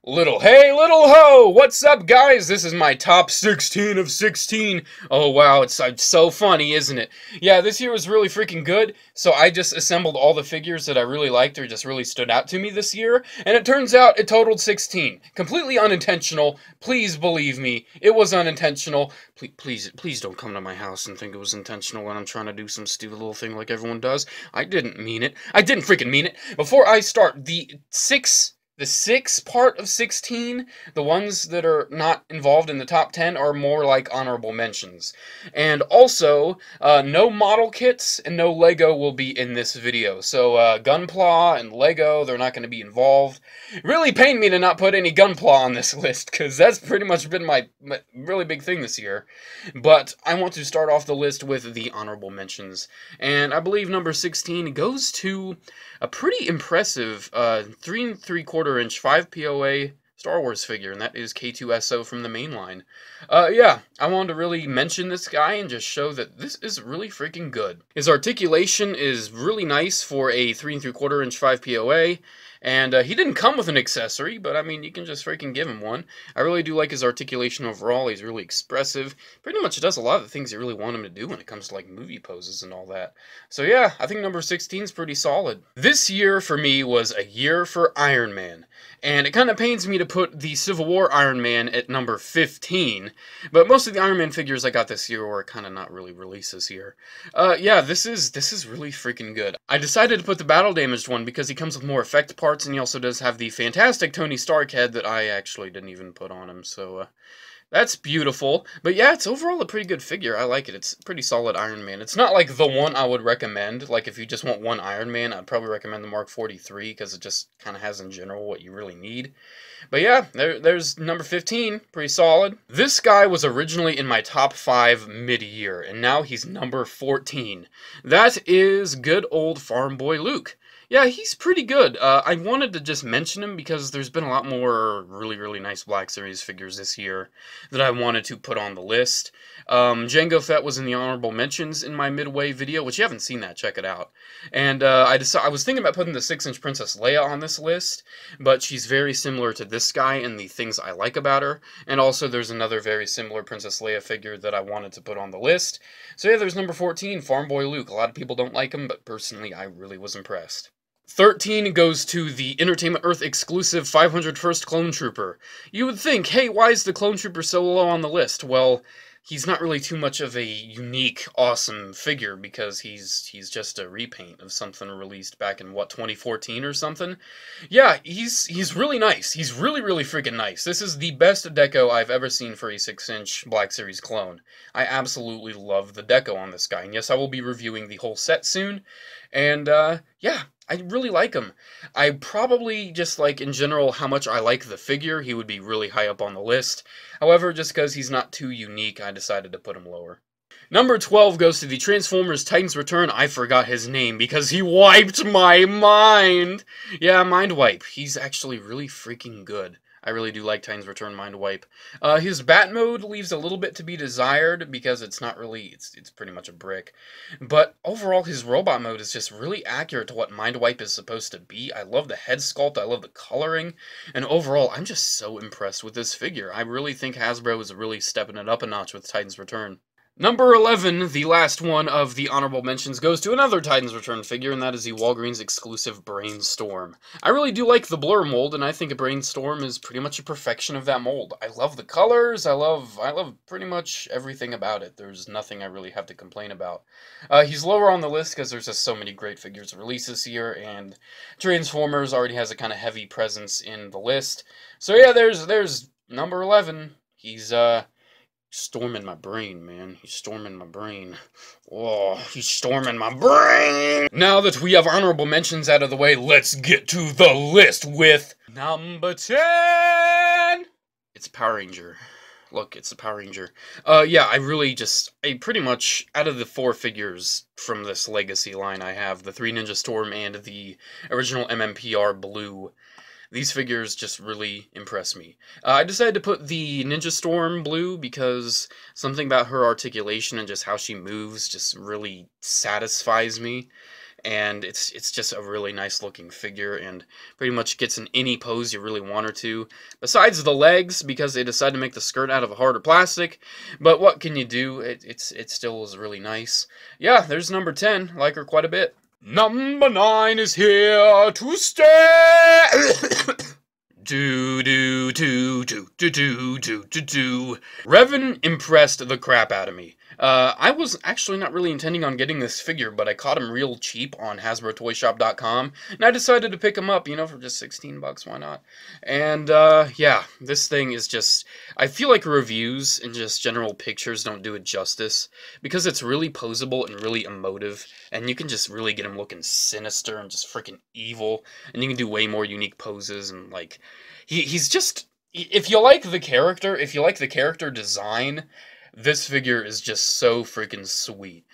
Hey, little ho! What's up, guys? This is my top 16 of 16. Oh, wow, it's so funny, isn't it? Yeah, this year was really freaking good, so I just assembled all the figures that I really liked or just really stood out to me this year, and it turns out it totaled 16. Completely unintentional. Please believe me, it was unintentional. Please don't come to my house and think it was intentional when I'm trying to do some stupid little thing like everyone does. I didn't mean it. I didn't freaking mean it. Before I start, the six part of 16, the ones that are not involved in the top 10 are more like honorable mentions. And also, no model kits and no Lego will be in this video. So, Gunpla and Lego, they're not going to be involved. It really pained me to not put any Gunpla on this list, because that's pretty much been my really big thing this year. But I want to start off the list with the honorable mentions. And I believe number 16 goes to a pretty impressive 3 3/4 inch 5 POA Star Wars figure, and that is K2SO from the main line. Yeah, I wanted to really mention this guy and just show that this is really freaking good. His articulation is really nice for a 3 3/4 inch 5 POA, and he didn't come with an accessory, but I mean, you can just freaking give him one. I really do like his articulation overall. He's really expressive. Pretty much does a lot of the things you really want him to do when it comes to like movie poses and all that. So yeah, I think number 16 is pretty solid. This year for me was a year for Iron Man. And it kind of pains me to put the Civil War Iron Man at number 15, but most of the Iron Man figures I got this year were kind of not really released this year. Yeah, this is really freaking good. I decided to put the battle damaged one because he comes with more effect parts, and he also does have the fantastic Tony Stark head that I actually didn't even put on him, so that's beautiful. But yeah, it's overall a pretty good figure. I like it. It's a pretty solid Iron Man. It's not like the one I would recommend. Like, if you just want one Iron Man, I'd probably recommend the Mark 43, because it just kind of has in general what you really need. But yeah, there's number 15. Pretty solid. This guy was originally in my top 5 mid-year, and now he's number 14. That is good old Farm Boy Luke. Yeah, he's pretty good. I wanted to just mention him because there's been a lot more really nice Black Series figures this year that I wanted to put on the list. Jango Fett was in the honorable mentions in my Midway video, which you haven't seen that, check it out. And I was thinking about putting the 6-inch Princess Leia on this list, but she's very similar to this guy in the things I like about her. And also there's another very similar Princess Leia figure that I wanted to put on the list. So yeah, there's number 14, Farm Boy Luke. A lot of people don't like him, but personally I really was impressed. 13 goes to the Entertainment Earth exclusive 501st Clone Trooper. You would think, hey, why is the Clone Trooper so low on the list? Well, he's not really too much of a unique, awesome figure because he's just a repaint of something released back in, what, 2014 or something? Yeah, he's really nice. He's really freaking nice. This is the best deco I've ever seen for a 6-inch Black Series clone. I absolutely love the deco on this guy. And yes, I will be reviewing the whole set soon. And, yeah, I really like him. I probably just like, in general, how much I like the figure. He would be really high up on the list. However, just because he's not too unique, I decided to put him lower. Number 12 goes to the Transformers Titans Return. I forgot his name because he wiped my mind. Yeah, Mind Wipe. He's actually really freaking good. I really do like Titans Return Mind Wipe. His bat mode leaves a little bit to be desired because it's not really, it's pretty much a brick. But overall, his robot mode is just really accurate to what Mind Wipe is supposed to be. I love the head sculpt, I love the coloring, and overall, I'm just so impressed with this figure. I really think Hasbro is really stepping it up a notch with Titans Return. Number 11, the last one of the honorable mentions, goes to another Titans Return figure, and that is the Walgreens exclusive Brainstorm. I really do like the Blur mold, and I think a Brainstorm is pretty much a perfection of that mold. I love the colors, I love pretty much everything about it. There's nothing I really have to complain about. He's lower on the list because there's just so many great figures released this year, and Transformers already has a kind of heavy presence in the list. So yeah, there's number 11. He's, storming my brain, man. He's storming my brain. Oh, he's storming my brain! Now that we have honorable mentions out of the way, let's get to the list with number 10! It's Power Ranger. Look, it's a Power Ranger. Yeah, I pretty much, out of the 4 figures from this Legacy line I have, the 3 Ninja Storm and the original MMPR Blue, these figures just really impress me. I decided to put the Ninja Storm Blue because something about her articulation and just how she moves just really satisfies me. and it's just a really nice looking figure, and pretty much gets in any pose you really want her to. Besides the legs, because they decided to make the skirt out of a harder plastic, but what can you do? It still is really nice. Yeah, there's number 10. Like her quite a bit. Number 9 is here to stay. Reven impressed the crap out of me. I was actually not really intending on getting this figure, but I caught him real cheap on HasbroToyShop.com, and I decided to pick him up, you know, for just 16 bucks, why not? And, yeah, this thing is just, I feel like reviews and just general pictures don't do it justice, because it's really posable and really emotive, and you can just really get him looking sinister and just freaking evil, and you can do way more unique poses, and, like, he's just, if you like the character design, this figure is just so freaking sweet.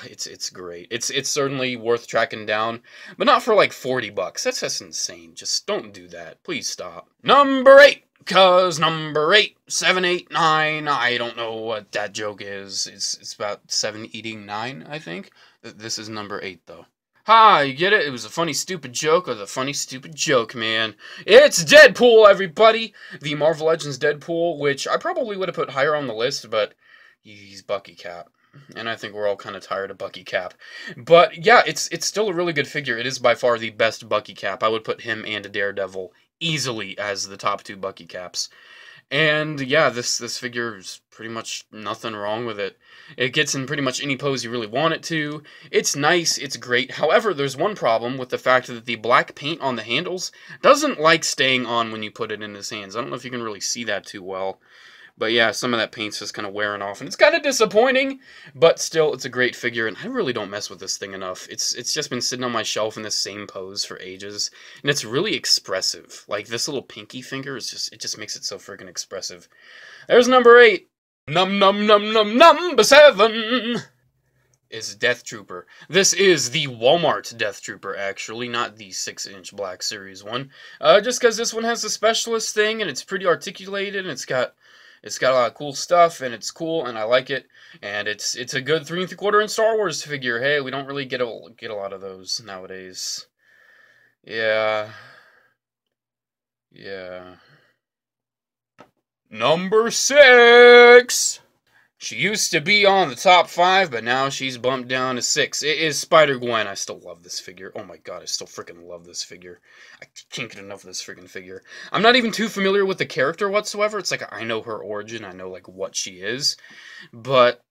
It's great. It's certainly worth tracking down, but not for like 40 bucks. That's just insane. Just don't do that. Please stop. Number 8, cause number 8, 7, 8, 9. I don't know what that joke is. It's about 7 eating 9, I think. This is number 8 though. Ha, you get it? It was a funny, stupid joke. Or the funny, stupid joke, man. It's Deadpool, everybody! The Marvel Legends Deadpool, which I probably would have put higher on the list, but he's Bucky Cap. And I think we're all kind of tired of Bucky Cap. But, yeah, it's still a really good figure. It is by far the best Bucky Cap. I would put him and Daredevil easily as the top 2 Bucky Caps. And, yeah, this figure is pretty much nothing wrong with it. It gets in pretty much any pose you really want it to. It's nice, it's great. However, there's one problem with the fact that the black paint on the handles doesn't like staying on when you put it in his hands. I don't know if you can really see that too well. But yeah, some of that paint's just kind of wearing off, and it's kind of disappointing, but still, it's a great figure, and I really don't mess with this thing enough. It's just been sitting on my shelf in the same pose for ages, and it's really expressive. Like, this little pinky finger is just, it just makes it so freaking expressive. There's number 8. Number 7 is Death Trooper. This is the Walmart Death Trooper, actually, not the 6-inch Black Series one. Just because this one has the specialist thing, and it's pretty articulated, and it's got a lot of cool stuff, and it's cool, and I like it, and it's a good 3 3/4 inch Star Wars figure. Hey, we don't really get a lot of those nowadays. Yeah. Number 6! She used to be on the top 5, but now she's bumped down to 6. It is SpiderGwen. I still love this figure. Oh my god, I still freaking love this figure. I can't get enough of this freaking figure. I'm not even too familiar with the character whatsoever. It's like, I know her origin. I know, like, what she is. But,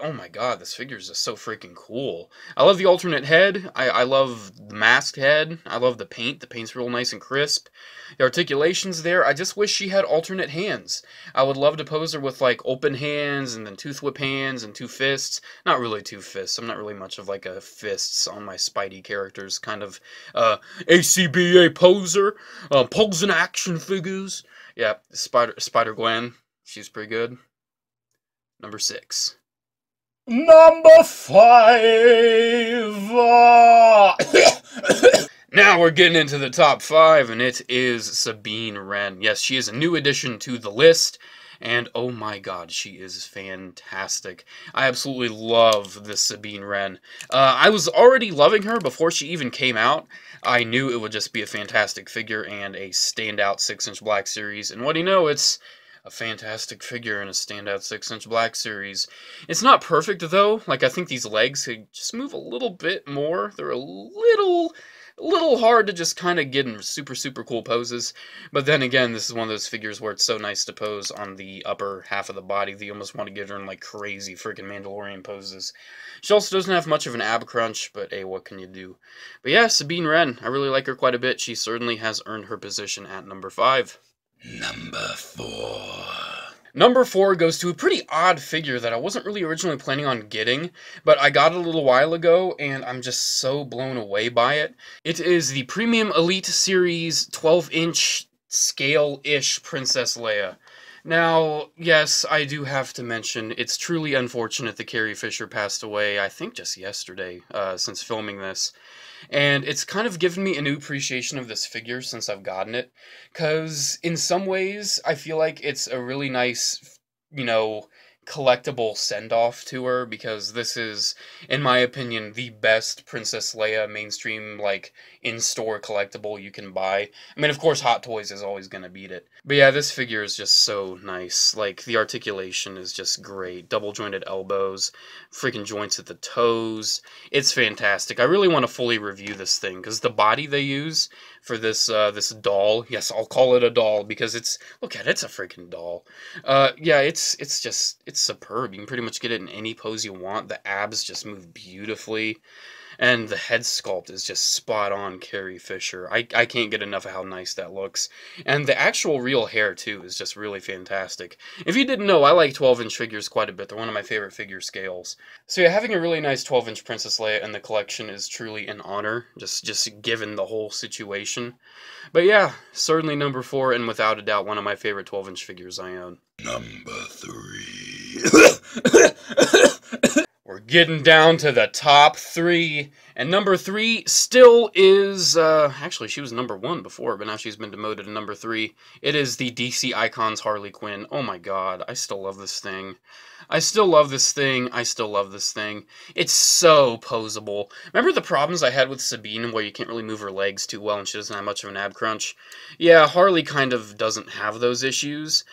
oh my god, this figure is just so freaking cool. I love the alternate head. I love the masked head. I love the paint. The paint's real nice and crisp. The articulation's there. I just wish she had alternate hands. I would love to pose her with, like, open hands, and then 2 whip hands, and 2 fists. Not really 2 fists. I'm not really much of, like, a fists on my Spidey characters kind of, ACBA poser. Posing action figures. Yeah, SpiderGwen. She's pretty good. Number 6. Number 5! Now we're getting into the top 5, and it is Sabine Wren. Yes, she is a new addition to the list, and oh my god, she is fantastic. I absolutely love this Sabine Wren. I was already loving her before she even came out. I knew it would just be a fantastic figure and a standout 6-inch Black Series, and what do you know, it's a fantastic figure in a standout 6-inch Black Series. It's not perfect, though. Like, I think these legs could just move a little bit more. They're a little hard to just kind of get in super, super cool poses. But then again, this is one of those figures where it's so nice to pose on the upper half of the body that you almost want to get her in, like, crazy freaking Mandalorian poses. She also doesn't have much of an ab crunch, but hey, what can you do? But yeah, Sabine Wren, I really like her quite a bit. She certainly has earned her position at number 5. Number 4. Number 4 goes to a pretty odd figure that I wasn't really originally planning on getting, but I got it a little while ago, and I'm just so blown away by it. It is the Premium Elite Series 12-inch scale-ish Princess Leia. Now, yes, I do have to mention, it's truly unfortunate that Carrie Fisher passed away, I think just yesterday, since filming this. And it's kind of given me a new appreciation of this figure since I've gotten it. Because in some ways, I feel like it's a really nice, you know, collectible send-off to her, because this is, in my opinion, the best Princess Leia mainstream, like, in-store collectible you can buy. I mean, of course, Hot Toys is always gonna beat it. But yeah, this figure is just so nice. Like, the articulation is just great. Double-jointed elbows, freaking joints at the toes. It's fantastic. I really want to fully review this thing, because the body they use for this this doll, yes, I'll call it a doll, because it's, look at it, it's a freaking doll. Yeah, it's superb. You can pretty much get it in any pose you want. The abs just move beautifully, and the head sculpt is just spot on Carrie Fisher. I can't get enough of how nice that looks. And the actual real hair, too, is just really fantastic. If you didn't know, I like 12-inch figures quite a bit. They're one of my favorite figure scales. So yeah, having a really nice 12-inch Princess Leia in the collection is truly an honor, just given the whole situation. But yeah, certainly number 4, and without a doubt, one of my favorite 12-inch figures I own. Number 3. We're getting down to the top 3, and number 3 still is, actually she was number 1 before, but now she's been demoted to number 3. It is the DC Icons Harley Quinn. Oh my god, I still love this thing. I still love this thing. I still love this thing. It's so poseable. Remember the problems I had with Sabine where you can't really move her legs too well and she doesn't have much of an ab crunch? Yeah, Harley kind of doesn't have those issues.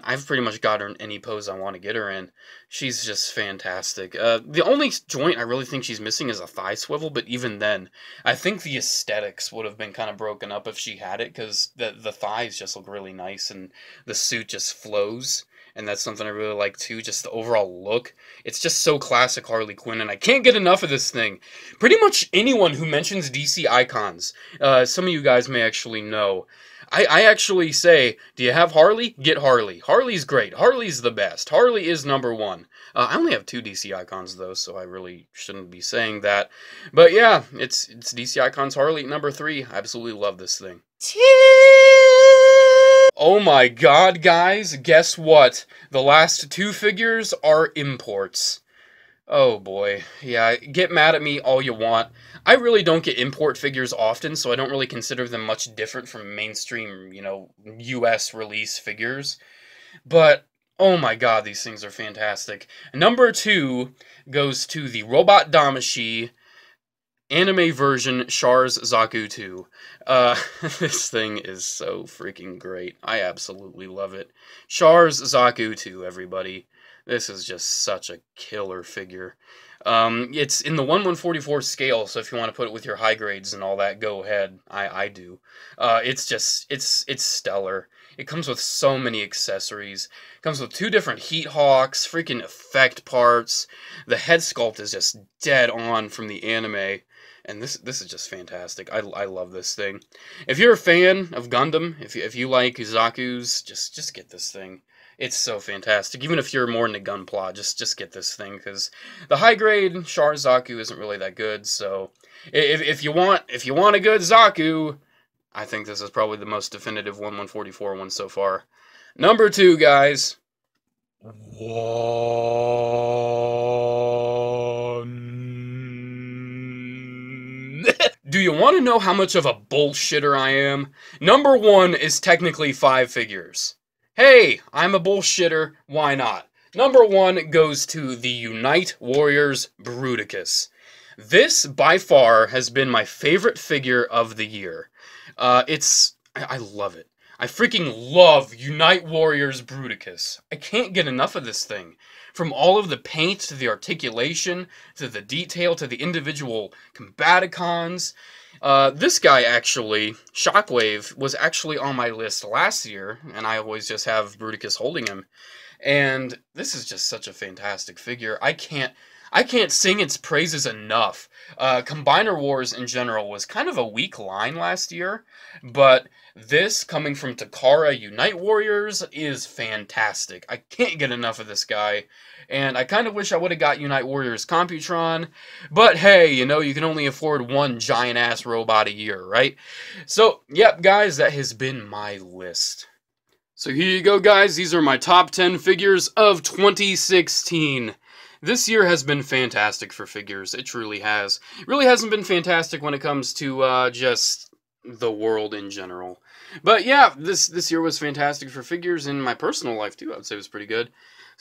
I've pretty much got her in any pose I want to get her in. She's just fantastic. The only joint I really think she's missing is a thigh swivel, but even then, I think the aesthetics would have been kind of broken up if she had it, because the thighs just look really nice and the suit just flows. And that's something I really like too, just the overall look. It's just so classic Harley Quinn, and I can't get enough of this thing. Pretty much anyone who mentions DC Icons, some of you guys may actually know. I actually say, do you have Harley? Get Harley. Harley's great. Harley's the best. Harley is number 1. I only have 2 DC Icons though, so I really shouldn't be saying that. But yeah, it's DC Icons Harley number 3. I absolutely love this thing. Oh my god, guys, guess what? The last 2 figures are imports. Oh boy, yeah, get mad at me all you want. I really don't get import figures often, so I don't really consider them much different from mainstream, US release figures. But, oh my god, these things are fantastic. Number 2 goes to the Robot Damashi anime version Chars Zaku 2. This thing is so freaking great. I absolutely love it. Chars Zaku 2, everybody. This is just such a killer figure. It's in the 1/144 scale, so if you want to put it with your high grades and all that, go ahead. I do. It's stellar. It comes with so many accessories. It comes with 2 different heat hawks, freaking effect parts. The head sculpt is just dead on from the anime. And this is just fantastic. I love this thing. If you're a fan of Gundam, if you like Zaku's, just get this thing. It's so fantastic. Even if you're more into Gunpla, just get this thing, because the high grade Chars Zaku isn't really that good. So if you want a good Zaku, I think this is probably the most definitive 1/144 one so far. Number 2, guys. Do you want to know how much of a bullshitter I am? Number 1 is technically 5 figures. Hey, I'm a bullshitter, why not? Number 1 goes to the Unite Warriors Bruticus. This, by far, has been my favorite figure of the year. I love it. I freaking love Unite Warriors Bruticus. I can't get enough of this thing. From all of the paint, to the articulation, to the detail, to the individual Combaticons. This guy, actually, Shockwave, was actually on my list last year, and I always just have Bruticus holding him. And this is just such a fantastic figure. I can't sing its praises enough. Combiner Wars in general was kind of a weak line last year, but this, coming from Takara Unite Warriors, is fantastic. I can't get enough of this guy, and I kind of wish I would have got Unite Warriors Computron, but hey, you can only afford one giant-ass robot a year, right? So, yep, guys, that has been my list. So here you go, guys. These are my top 10 figures of 2016. This year has been fantastic for figures. It truly has. It really hasn't been fantastic when it comes to just the world in general. But yeah, this year was fantastic for figures. In my personal life, too, I would say it was pretty good.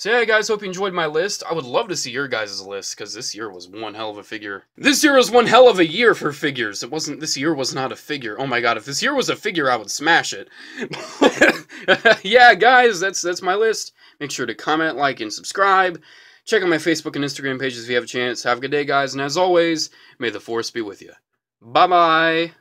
So yeah, guys, hope you enjoyed my list. I would love to see your guys' list, because this year was one hell of a figure. This year was one hell of a year for figures. This year was not a figure. Oh my god, if this year was a figure, I would smash it. Yeah, guys, that's my list. Make sure to comment, like, and subscribe. Check out my Facebook and Instagram pages if you have a chance. Have a good day, guys, and as always, may the Force be with you. Bye-bye.